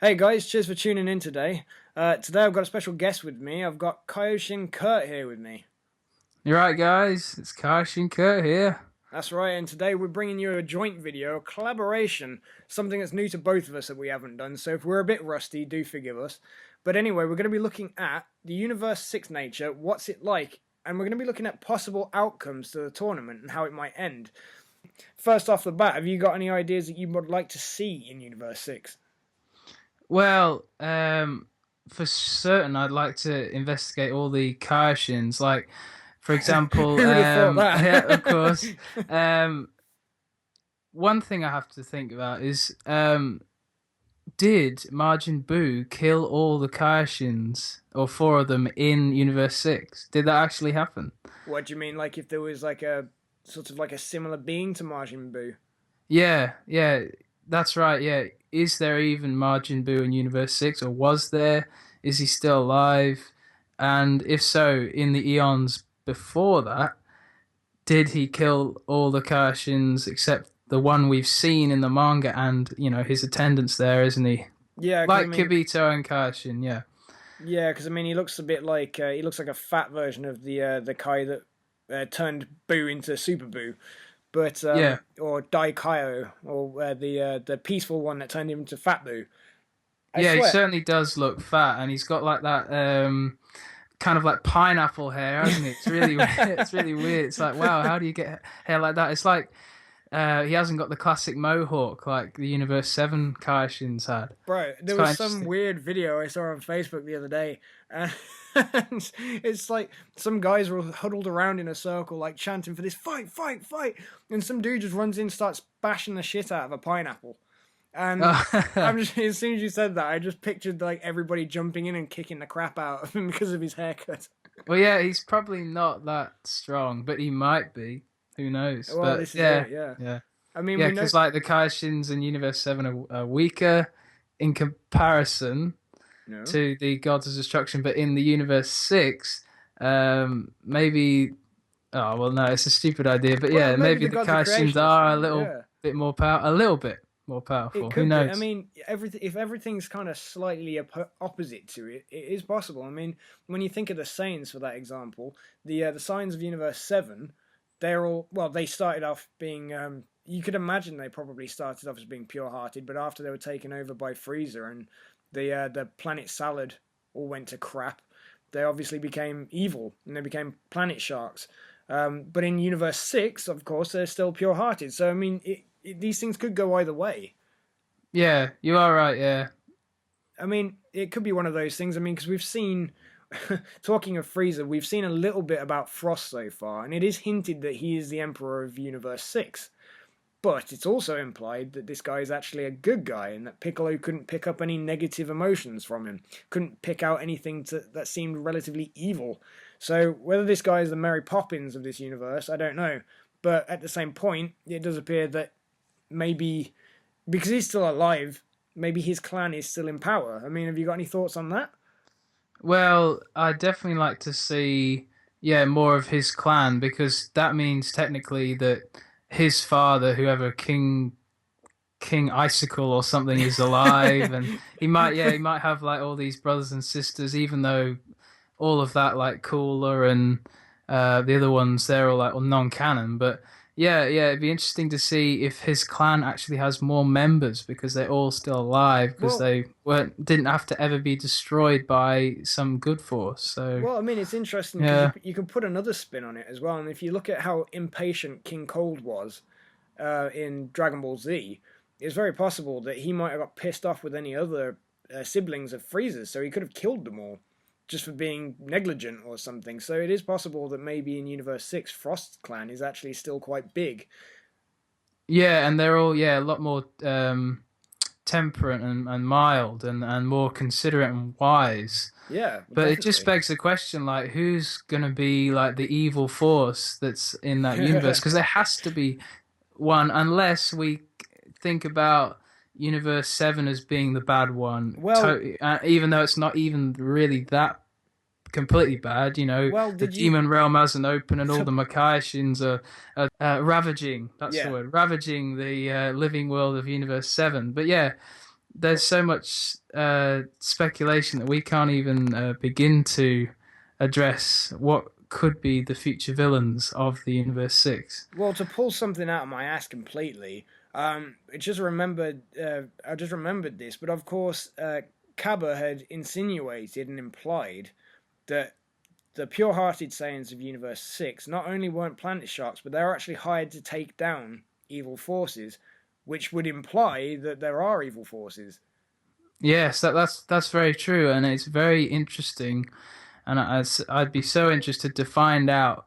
Hey guys, cheers for tuning in today. Today I've got a special guest with me. I've got Kaioshin Curt here with me. You're right, guys. It's Kaioshin Curt here. That's right, and today we're bringing you a joint video, a collaboration, something that's new to both of us that we haven't done, so if we're a bit rusty, do forgive us. But anyway, we're going to be looking at the Universe 6 nature, what's it like, and we're going to be looking at possible outcomes to the tournament and how it might end. First off the bat, have you got any ideas that you would like to see in Universe 6? Well, for certain, I'd like to investigate all the Kaioshins. Like, for example, Who would have thought yeah, of that? course. Um, One thing I have to think about is, did Majin Buu kill all the Kaioshins, or four of them, in Universe 6? Did that actually happen? What do you mean, like if there was like a sort of like a similar being to Majin Buu? Yeah, yeah, that's right. Yeah, is there even Majin Buu in Universe 6, or was there? Is he still alive? And if so, in the eons before that, did he kill all the Kaioshins except the one we've seen in the manga? And his attendants there, isn't he? Yeah, because I Like mean, Kibito and Kaishin, yeah. yeah, because I mean, he looks a bit like he looks like a fat version of the Kai that turned Boo into Super Boo, but Yeah. or Dai Kaio, or the peaceful one that turned him into Fat Boo. I Yeah, he swear, certainly does look fat, and he's got like that kind of like pineapple hair, hasn't he? It's really it's really weird. It's like, wow, how do you get hair like that? It's like he hasn't got the classic mohawk like the Universe 7 Kaishins had. bro, It's there quite was some interesting. weird video I saw on Facebook the other day, and it's like some guys were huddled around in a circle, like chanting for this fight, fight, fight, and some dude just runs in, starts bashing the shit out of a pineapple. And I'm just as soon as you said that, I just pictured like everybody jumping in and kicking the crap out of him because of his haircut. Well, yeah, he's probably not that strong, but he might be. Who knows? Well, But this is yeah, it, yeah. yeah, I mean, yeah, we know, because like the Kaishins in Universe 7 are weaker in comparison no. to the Gods of Destruction, but in the Universe 6, maybe. Oh well, no, it's a stupid idea, but Well, yeah, maybe maybe the the gods of Kaishins creation are are a strong. little Yeah, bit more a little bit more it powerful. Who could be. I knows? mean, everything if everything's kind of slightly opposite to it, it is possible. I mean, when you think of the Saiyans, for that example, the Saiyans of Universe 7, they're all well. They started off being. You could imagine they probably started off as being pure-hearted, but after they were taken over by Frieza and the planet Salad all went to crap, they obviously became evil and they became planet sharks. But in Universe 6, of course, they're still pure-hearted. So I mean, these things could go either way. Yeah, you are right. Yeah, I mean, it could be one of those things. I mean, because we've seen, talking of Frieza, we've seen a little bit about Frost so far, and it is hinted that he is the Emperor of Universe 6. But it's also implied that this guy is actually a good guy, and that Piccolo couldn't pick up any negative emotions from him, couldn't pick out anything that seemed relatively evil. So whether this guy is the Mary Poppins of this universe, I don't know. But at the same point, it does appear that maybe because he's still alive, maybe his clan is still in power. I mean, have you got any thoughts on that? well, I definitely like to see, yeah, more of his clan because that means technically that his father, whoever King Icicle or something, is alive, and he might have like all these brothers and sisters, even though all of that like Cooler and the other ones they're all like non-canon. But yeah, it'd be interesting to see if his clan actually has more members because they're all still alive because Well, they weren't didn't have to ever be destroyed by some good force. So well, I mean, it's interesting because yeah, you can put another spin on it as well. And if you look at how impatient King Cold was in Dragon Ball Z, it's very possible that he might have got pissed off with any other siblings of Frieza's, so he could have killed them all just for being negligent or something. So it is possible that maybe in Universe 6, Frost's clan is actually still quite big. yeah, and they're all a lot more temperate and mild and more considerate and wise. Yeah, But it just definitely. begs the question, like, who's gonna be like the evil force that's in that universe? Because there has to be one, unless we think about Universe 7 as being the bad one, well, even though it's not even really that completely bad. well, The did you? demon realm hasn't opened, and all the Makaishins are ravaging. That's the Yeah, word, ravaging the living world of Universe 7. But yeah, there's so much speculation that we can't even begin to address what could be the future villains of the Universe 6. Well, to pull something out of my ass completely, I just remembered this, but of course, Kaba had insinuated and implied that the pure-hearted Saiyans of Universe 6 not only weren't planet sharks, but they were actually hired to take down evil forces, which would imply that there are evil forces. Yes, that's very true, and it's very interesting. And I'd be so interested to find out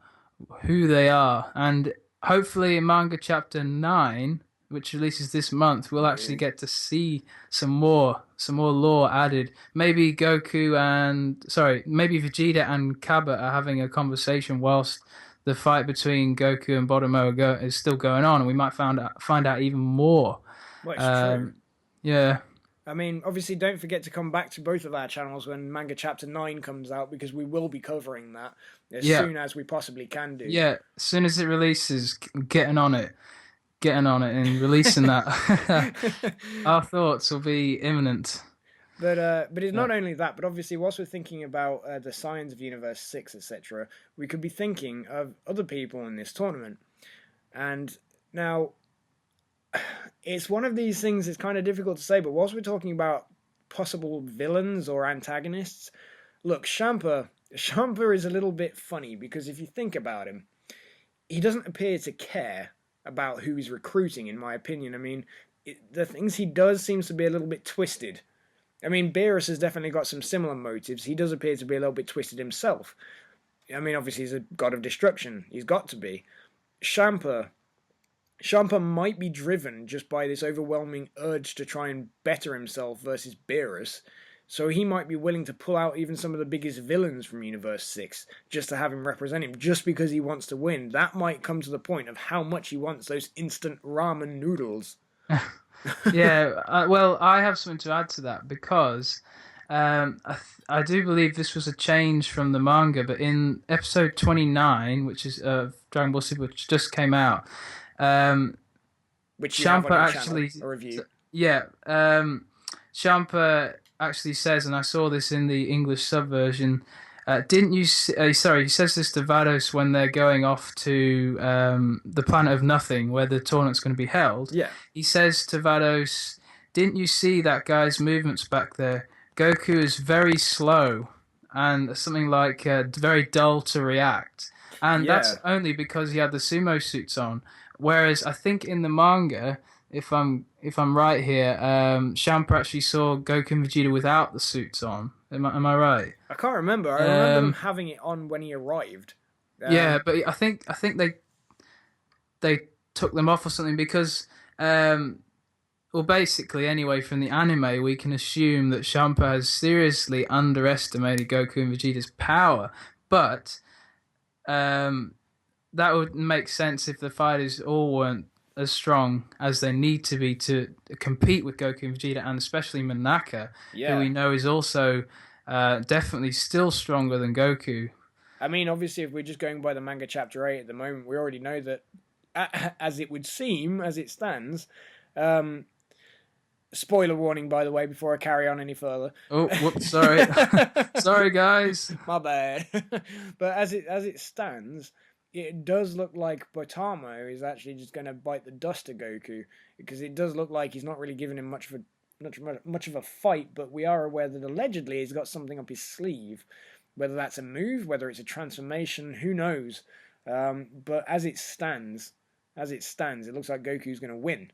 who they are. And hopefully, in Manga Chapter 9, which releases this month, we'll actually get to see some more lore added. Maybe maybe Vegeta and Kaba are having a conversation whilst the fight between Goku and Bodomo is still going on, and we might find out even more. Well, it's true. Yeah. I mean, obviously, don't forget to come back to both of our channels when Manga Chapter 9 comes out, because we will be covering that as soon as we possibly can do. Yeah, as soon as it releases, getting on it and releasing that. Our thoughts will be imminent. But it's not only that, but obviously, whilst we're thinking about the Scions of Universe 6, etc., we could be thinking of other people in this tournament. And now, it's one of these things that's kind of difficult to say, but whilst we're talking about possible villains or antagonists, look, Champa is a little bit funny, because if you think about him, he doesn't appear to care about who he's recruiting, in my opinion. I mean, the things he does seems to be a little bit twisted. I mean, Beerus has definitely got some similar motives. He does appear to be a little bit twisted himself. I mean, obviously he's a god of destruction. He's got to be. Champa might be driven just by this overwhelming urge to try and better himself versus Beerus, so he might be willing to pull out even some of the biggest villains from Universe 6 just to have him represent him, just because he wants to win. That might come to the point of how much he wants those instant ramen noodles. Yeah, well, I have something to add to that, because I do believe this was a change from the manga, but in episode 29, which is Dragon Ball Super, which just came out, which Champa actually review. Yeah, Champa actually says, and I saw this in the English subversion. Didn't you? Sorry, he says this to Vados when they're going off to the planet of nothing, where the tournament's going to be held. Yeah. He says to Vados, "Didn't you see that guy's movements back there? Goku is very slow and something like very dull to react, and that's only because he had the sumo suits on. Whereas I think in the manga, if I'm right here, Champa actually saw Goku and Vegeta without the suits on. Am I right? I can't remember. I remember them having it on when he arrived. Yeah, but I think they took them off or something, because well, basically, anyway, from the anime, we can assume that Champa has seriously underestimated Goku and Vegeta's power, but that would make sense if the fighters all weren't as strong as they need to be to compete with Goku and Vegeta, and especially Manaka, who we know is also definitely still stronger than Goku. I mean, obviously, if we're just going by the Manga Chapter 8 at the moment, we already know that, as it would seem, as it stands, spoiler warning, by the way, before I carry on any further. Oh, whoops, sorry. Sorry, guys. My bad. But as it stands, it does look like Botamo is actually just going to bite the dust of Goku, because it does look like he's not really giving him much of a fight, but we are aware that allegedly he's got something up his sleeve. Whether that's a move, whether it's a transformation, who knows? But as it stands, it looks like Goku's going to win.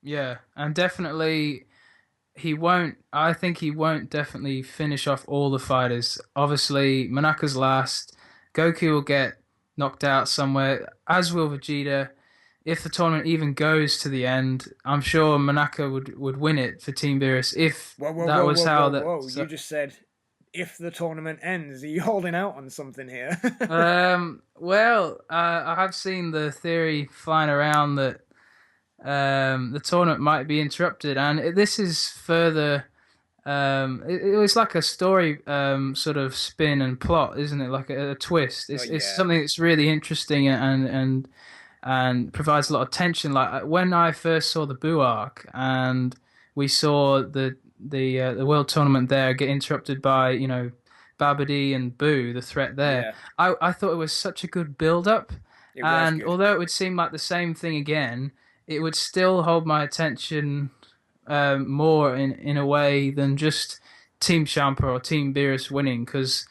Yeah, and definitely he won't. I think he won't definitely finish off all the fighters. Obviously, Manaka's last. Goku will get knocked out somewhere, as will Vegeta. If the tournament even goes to the end, I'm sure Manaka would win it for Team Beerus if that was how that. Whoa. You just said if the tournament ends. Are you holding out on something here? Well, I have seen the theory flying around that the tournament might be interrupted, and this is further. It was like a story sort of spin and plot, isn't it? Like a twist. It's something that's really interesting and provides a lot of tension. Like when I first saw the Buu arc and we saw the world tournament there get interrupted by Babidi and Boo, the threat there. Yeah, I thought it was such a good build up, it was and good. although it would seem like the same thing again, it would still hold my attention more in a way than just Team Champa or Team Beerus winning, because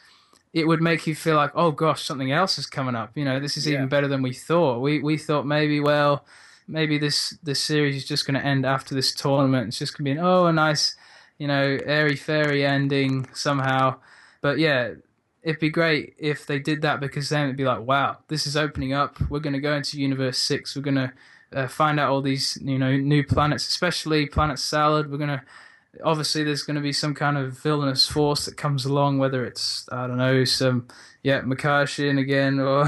it would make you feel like, oh gosh, something else is coming up. This is Yeah. even better than we thought. We thought maybe, well, maybe this series is just going to end after this tournament. It's just going to be a nice, airy fairy ending somehow. But yeah, it'd be great if they did that, because then it'd be like, wow, this is opening up. We're going to go into Universe 6. We're going to find out all these new planets, especially Planet Salad. We're going to obviously there's going to be some kind of villainous force that comes along, whether it's, I don't know, some Makashin again, or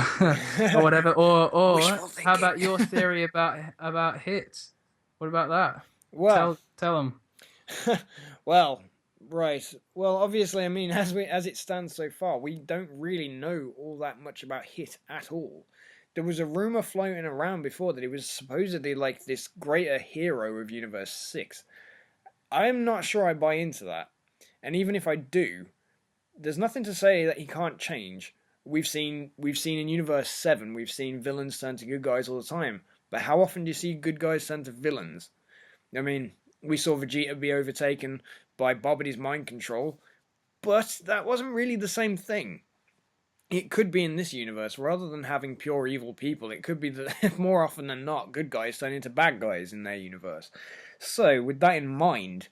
or whatever, or Wishful how about thinking. your theory about hits? What about that? Well, Tell them. well, right. Well, obviously, I mean, as it stands so far, we don't really know all that much about Hit at all. There was a rumor floating around before that he was supposedly like this greater hero of Universe 6. I'm not sure I buy into that. And even if I do, there's nothing to say that he can't change. We've seen in Universe 7, we've seen villains turn to good guys all the time. But how often do you see good guys turn to villains? I mean, we saw Vegeta be overtaken by Bobity's mind control, but that wasn't really the same thing. It could be in this universe, rather than having pure evil people, it could be that more often than not, good guys turn into bad guys in their universe. So, with that in mind,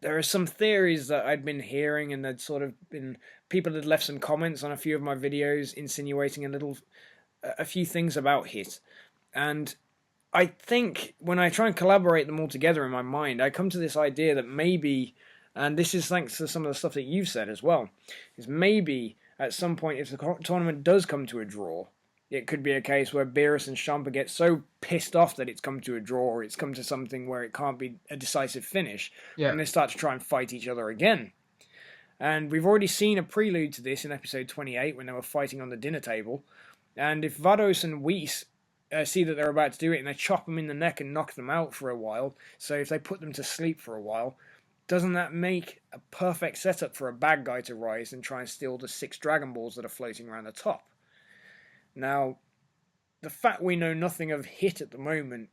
there are some theories that I'd been hearing, and there'd sort of been people had left some comments on a few of my videos insinuating a few things about Hit. And I think when I try and collaborate them all together in my mind, I come to this idea that maybe, and this is thanks to some of the stuff that you've said as well, is maybe at some point, if the tournament does come to a draw, it could be a case where Beerus and Champa get so pissed off that it's come to a draw, or it's come to something where it can't be a decisive finish, Yeah. and they start to try and fight each other again. And we've already seen a prelude to this in episode 28 when they were fighting on the dinner table. And if Vados and Whis see that they're about to do it, and they chop them in the neck and knock them out for a while, so if they put them to sleep for a while, doesn't that make a perfect setup for a bad guy to rise and try and steal the 6 Dragon Balls that are floating around the top? Now, the fact we know nothing of Hit at the moment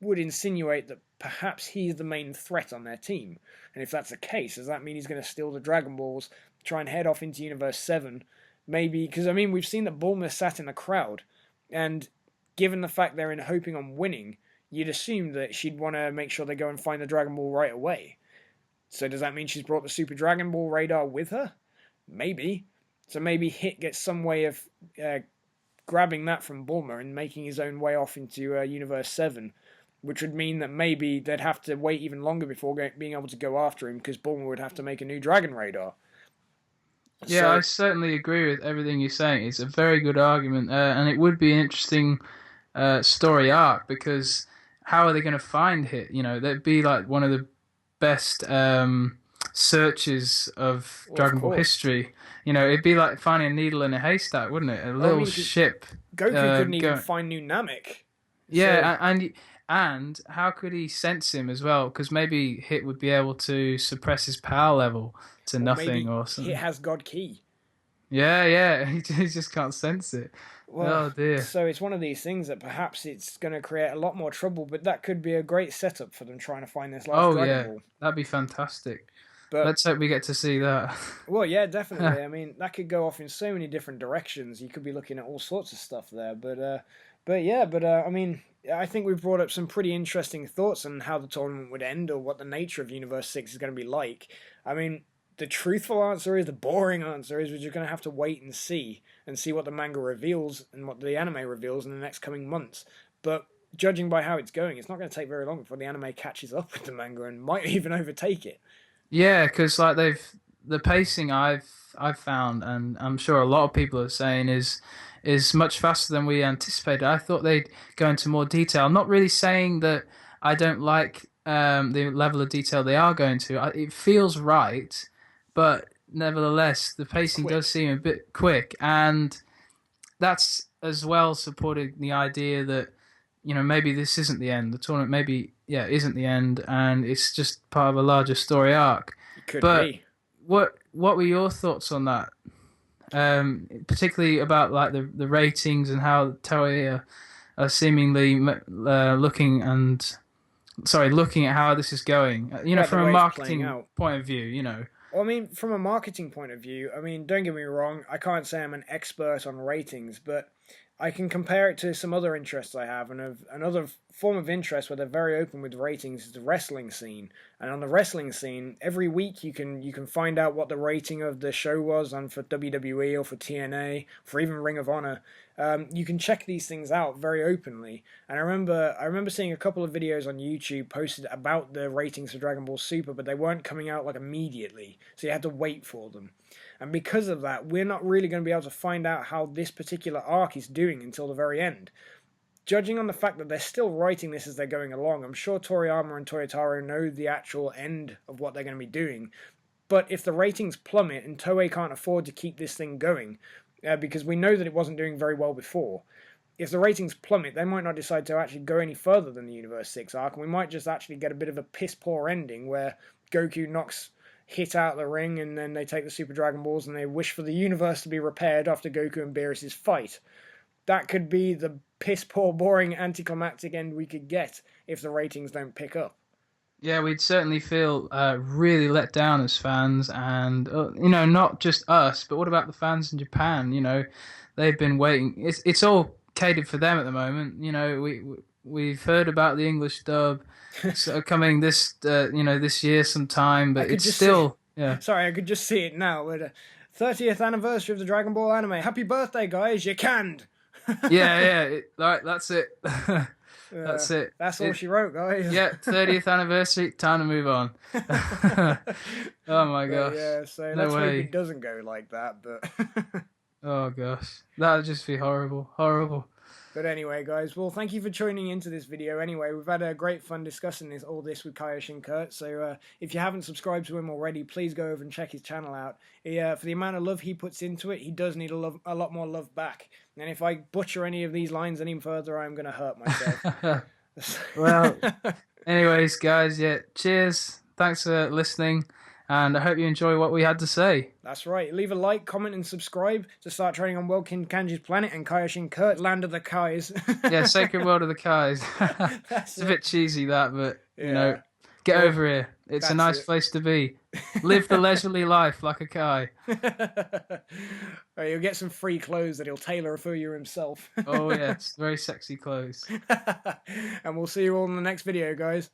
would insinuate that perhaps he's the main threat on their team. And if that's the case, does that mean he's going to steal the Dragon Balls, try and head off into Universe 7? Maybe, because I mean, we've seen that Bulma sat in the crowd, and given the fact they're hoping on winning, you'd assume that she'd want to make sure they go and find the Dragon Ball right away. So does that mean she's brought the Super Dragon Ball radar with her? Maybe. So maybe Hit gets some way of grabbing that from Bulma and making his own way off into Universe 7, which would mean that maybe they'd have to wait even longer before being able to go after him, because Bulma would have to make a new Dragon radar. Yeah, So, I certainly agree with everything you're saying. It's a very good argument, and it would be an interesting story arc, because how are they going to find Hit? That'd be like one of the best searches of well, of Dragon Ball course. history. It'd be like finding a needle in a haystack, wouldn't it? A Well, I little mean, ship. Goku couldn't even Go. find New Namek. Yeah, and how could he sense him as well? Because maybe Hit would be able to suppress his power level to Or nothing maybe or Hit something. has God Key. Yeah, he just can't sense it. Well, Oh dear. so it's one of these things that perhaps it's going to create a lot more trouble, but that could be a great setup for them trying to find this last Oh Dragon yeah, Ball. that'd be fantastic. But, Let's hope we get to see that. well, yeah, definitely. I mean, that could go off in so many different directions. You could be looking at all sorts of stuff there. I mean, I think we've brought up some pretty interesting thoughts on how the tournament would end, or what the nature of Universe 6 is going to be like. I mean, the truthful answer is, the boring answer is, we're just going to have to wait and see what the manga reveals and what the anime reveals in the next coming months. But judging by how it's going, it's not going to take very long before the anime catches up with the manga and might even overtake it. Yeah, because like the pacing I've found, and I'm sure a lot of people are saying is much faster than we anticipated. I thought they'd go into more detail. I'm not really saying that I don't like the level of detail they are going to. It feels right, but nevertheless, the pacing does seem a bit quick, and that's as well supporting the idea that maybe this isn't the end. The tournament maybe isn't the end, and it's just part of a larger story arc. It could But be. what were your thoughts on that? Particularly about like the ratings and how Toei are seemingly looking at how this is going. Yeah, the From a way it's playing marketing out. point of view. Well, I mean, from a marketing point of view, I mean, don't get me wrong, I can't say I'm an expert on ratings, but I can compare it to some other interests I have, and another form of interest where they're very open with ratings is the wrestling scene. And on the wrestling scene, every week you can find out what the rating of the show was on for WWE or for TNA, for even Ring of Honor. You can check these things out very openly. And I remember seeing a couple of videos on YouTube posted about the ratings for Dragon Ball Super, but they weren't coming out like immediately, so you had to wait for them. And because of that, we're not really going to be able to find out how this particular arc is doing until the very end. Judging on the fact that they're still writing this as they're going along, I'm sure Toriyama and Toyotaro know the actual end of what they're going to be doing. But if the ratings plummet and Toei can't afford to keep this thing going, because we know that it wasn't doing very well before, if the ratings plummet, they might not decide to actually go any further than the Universe 6 arc, and we might just actually get a bit of a piss-poor ending where Goku knocks Hit out of the ring, and then they take the Super Dragon Balls and they wish for the universe to be repaired after Goku and Beerus' fight. That could be the piss-poor, boring, anticlimactic end we could get if the ratings don't pick up. Yeah, we'd certainly feel really let down as fans, and not just us, but what about the fans in Japan? They've been waiting. It's all catered for them at the moment. We've heard about the English dub coming this year sometime, but it's still Sorry, I could just see it now. With a 30th anniversary of the Dragon Ball anime. Happy birthday, guys! You canned. Right, that's it. That's it. That's all she wrote, guys. Yeah, 30th anniversary. Time to move on. Oh my gosh. Yeah, so no let's way. hope it doesn't go like that. But oh gosh, that would just be horrible, horrible. But anyway, guys, well, thank you for tuning into this video. Anyway, we've had a great fun discussing all this with Kaioshin Curt. So if you haven't subscribed to him already, please go over and check his channel out. For the amount of love he puts into it, he does need a lot more love back. And if I butcher any of these lines any further, I'm going to hurt myself. Well, anyways, guys, cheers. Thanks for listening. And I hope you enjoy what we had to say. That's right. Leave a like, comment, and subscribe to start training on World King Kanji's planet and Kaioshin Curt, Land of the Kais. Yeah, Sacred World of the Kais. It's a bit cheesy, that, but, get over here. It's a nice place to be. Live the leisurely life like a Kai. You'll get some free clothes that he'll tailor for you himself. Oh, yes. Very sexy clothes. And we'll see you all in the next video, guys.